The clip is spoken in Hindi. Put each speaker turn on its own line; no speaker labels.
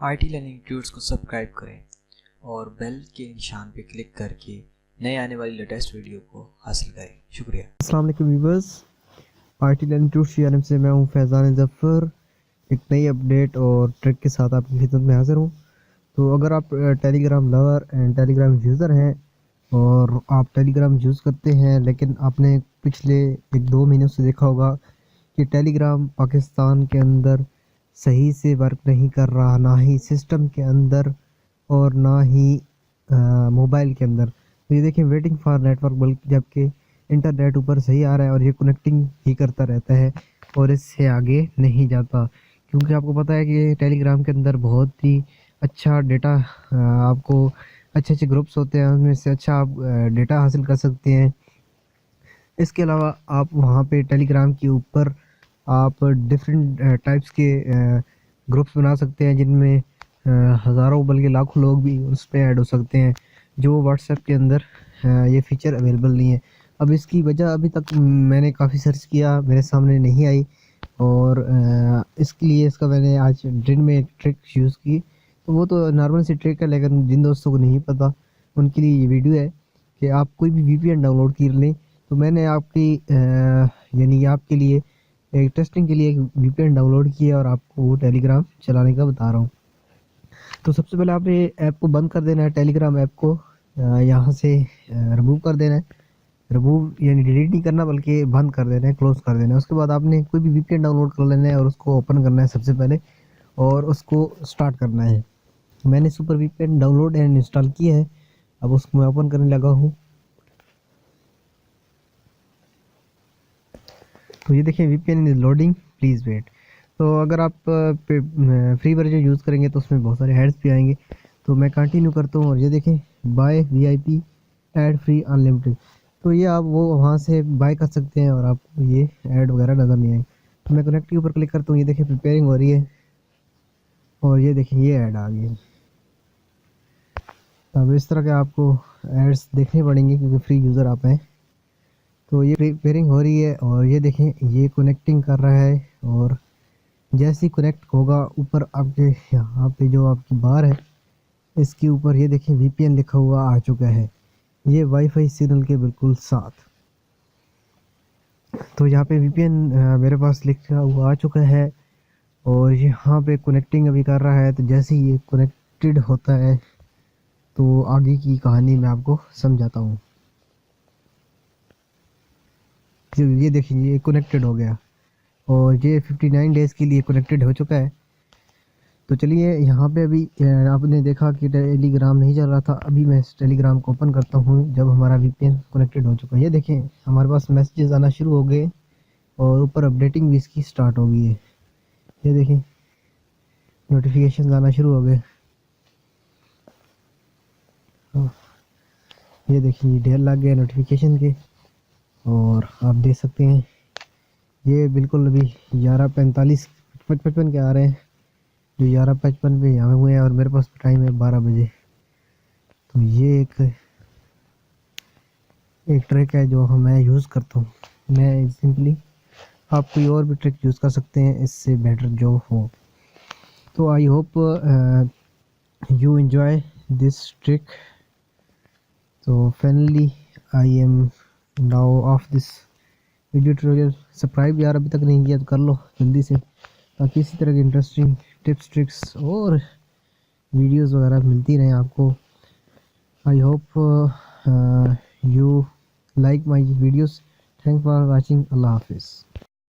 आईटी लर्निंग ट्यूट्स को सब्सक्राइब करें और बेल के निशान पर क्लिक करके नए आने वाली लेटेस्ट वीडियो को हासिल करें। शुक्रिया।
अस्सलाम वालेकुम viewers, IT learning tuts channel से मैं हूं फैज़ान ज़फ़र। एक नई अपडेट और ट्रिक के साथ आपकी खिदमत में हाज़िर हूं। तो अगर आप Telegram lover and Telegram user हैं और आप टेलीग्राम यूज़ करते हैं, लेकिन आपने पिछले 1-2 महीनों से देखा होगा कि टेलीग्राम पाकिस्तान के अंदर सही से वर्क नहीं कर रहा, ना ही सिस्टम के अंदर और ना ही मोबाइल के अंदर। तो ये देखिए, वेटिंग फॉर नेटवर्क, बल्कि जबकि इंटरनेट ऊपर सही आ रहा है और ये कनेक्टिंग ही करता रहता है और इससे आगे नहीं जाता, क्योंकि आपको पता है कि टेलीग्राम के अंदर बहुत ही अच्छा डेटा, आपको अच्छे ग्रुप्स होते हैं, उनमें से अच्छा आप डेटा हासिल कर सकते हैं। इसके अलावा आप वहाँ पे टेलीग्राम के ऊपर आप डिफरेंट टाइप्स के ग्रुप्स बना सकते हैं, जिनमें हज़ारों बल्कि लाखों लोग भी उस पे ऐड हो सकते हैं, जो व्हाट्सएप के अंदर ये फीचर अवेलेबल नहीं है। अब इसकी वजह अभी तक मैंने काफ़ी सर्च किया, मेरे सामने नहीं आई और इसके लिए इसका मैंने आज दिन में एक ट्रिक यूज़ की। तो वो तो नॉर्मल सी ट्रिक है, लेकिन जिन दोस्तों को नहीं पता उनके लिए ये वीडियो है कि आप कोई भी वीपीएन डाउनलोड कर लें। तो मैंने आपकी यानी आपके लिए एक टेस्टिंग के लिए एक वीपीएन डाउनलोड किया और आपको वो टेलीग्राम चलाने का बता रहा हूँ। तो सबसे पहले आपने ऐप को बंद कर देना है, टेलीग्राम ऐप को यहाँ से रिमूव कर देना है। रिमूव यानी डिलीट नहीं करना, बल्कि बंद कर देना है, क्लोज कर देना है। उसके बाद आपने कोई भी वीपीएन डाउनलोड कर लेना है और उसको ओपन करना है सबसे पहले और उसको स्टार्ट करना है। मैंने super VPN download and install किया है, अब उसको मैं ओपन करने लगा हूँ। तो ये देखिए, VPN is loading, please wait. तो अगर आप फ्री वर्जन यूज़ करेंगे तो उसमें बहुत सारे एड्स भी आएंगे। तो मैं कंटिन्यू करता हूँ और ये देखें, buy VIP ad free unlimited. तो ये आप वो वहाँ से बाय कर सकते हैं और आपको ये ऐड वगैरह नज़र नहीं आएंगे। तो मैं कनेक्ट के ऊपर क्लिक करता हूँ, ये देखिए प्रिपेयरिंग हो रही है और ये देखिए ये ऐड आ गई। अब इस तरह के आपको एड्स देखने पड़ेंगे क्योंकि फ्री यूज़र आप हैं। तो ये प्रिपेयरिंग हो रही है और ये देखें ये कनेक्टिंग कर रहा है और जैसे ही कनेक्ट होगा ऊपर आपके यहाँ पे जो आपकी बार है इसके ऊपर ये देखें वीपीएन लिखा हुआ आ चुका है, ये वाईफाई सिग्नल के बिल्कुल साथ। तो यहाँ पे वीपीएन मेरे पास लिखा हुआ आ चुका है और यहाँ पे कनेक्टिंग अभी कर रहा है। तो जैसे ही ये कनेक्टेड होता है तो आगे की कहानी मैं आपको समझाता हूँ। ये देखिए ये कनेक्टेड हो गया और ये 59 डेज़ के लिए कनेक्टेड हो चुका है। तो चलिए, यहाँ पे अभी आपने देखा कि टेलीग्राम नहीं चल रहा था, अभी मैं इस टेलीग्राम को ओपन करता हूँ जब हमारा वीपीएन कनेक्टेड हो चुका है। ये देखें हमारे पास मैसेजेस आना शुरू हो गए और ऊपर अपडेटिंग भी इसकी स्टार्ट हो गई है। ये देखें नोटिफिकेशन आना शुरू हो गए। ये देखिए ढेर लग गए नोटिफिकेशन के और आप देख सकते हैं ये बिल्कुल अभी 11:45-55 के आ रहे हैं, जो 11:55 पे यहाँ हुए हैं और मेरे पास टाइम है 12 बजे। तो ये एक ट्रिक है जो मैं यूज़ करता हूँ। मैं सिंपली, आप कोई और भी ट्रिक यूज़ कर सकते हैं इससे बेटर जो हो। तो I hope you enjoy this trick. तो finally I am now of this video tutorial. Subscribe यार अभी तक नहीं किया तो कर लो जल्दी से, ताकि इसी तरह की इंटरेस्टिंग टिप्स ट्रिक्स और वीडियोस वगैरह मिलती रहें आपको। आई hope you like my videos. Thanks for watching. Allah Hafiz.